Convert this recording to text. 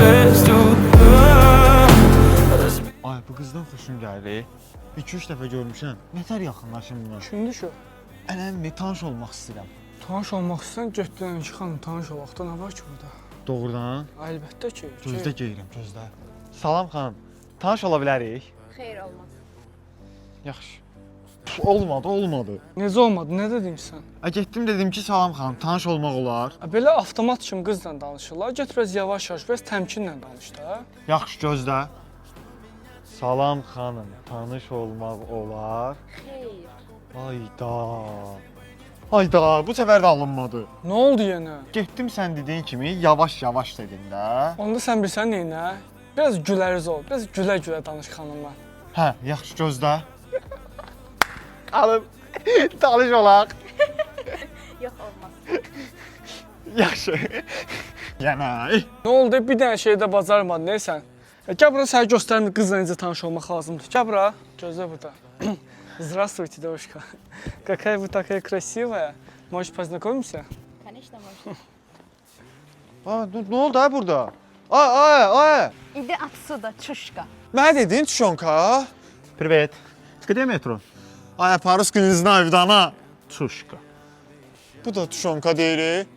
says to Ay, bu qızdan xoşum gəlir. 2-3 dəfə görmüşəm. Nətər yaxınlaşım buna? Kimdir şu? Ələmmi, tanış olmaq istəyirəm. Tanış olmaq istəyən götürən ki, xanım tanış olaqda nə var ki burada? Doğrudan? Əlbəttə ki. Gözdə geyirəm, gözdə. Salam xanım, tanış ola bilərik? Xeyr olmaz. Yaxşı. Olmadı. Necə olmadı? Nə dedin sən? Getdim dedim ki, salam xanım, tanış olmaq olar. Belə avtomat kimi qızla danışırlar. Get biraz yavaş-yavaş, biraz təmkinlə danış da. Yaxşı, gözlə. Salam xanım, tanış olmaq olar. Xeyr. Hayda, bu səfər də alınmadı. Nə oldu yenə? Getdim sən dediyin kimi yavaş-yavaş dedin də. Onda sən bilsən neynə? Biraz güləriz ol, biraz gülə-gülə danış xanımla. Hə, yaxşı, gözlə. Alım, tanış olaq. Yox olmaz. Yaxşı. Yenə. Nə oldu? Bir dənə şeydə bacarmadın, neysən? Gəl bura sənə göstərim qızla necə tanış olmaq lazımdır. Gəl bura, gözlə burada. Здравствуйте, девушка. Какая вы такая красивая. Можешь познакомиться? Конечно можно. Nə oldu ha burada? Ay. İdi отсюда, чушка. Mənə dedin, Tuşonka? Привет. Где метро? Ay, по-русски не знаю, видана. Чушка. Bu da Tuşonka deyil.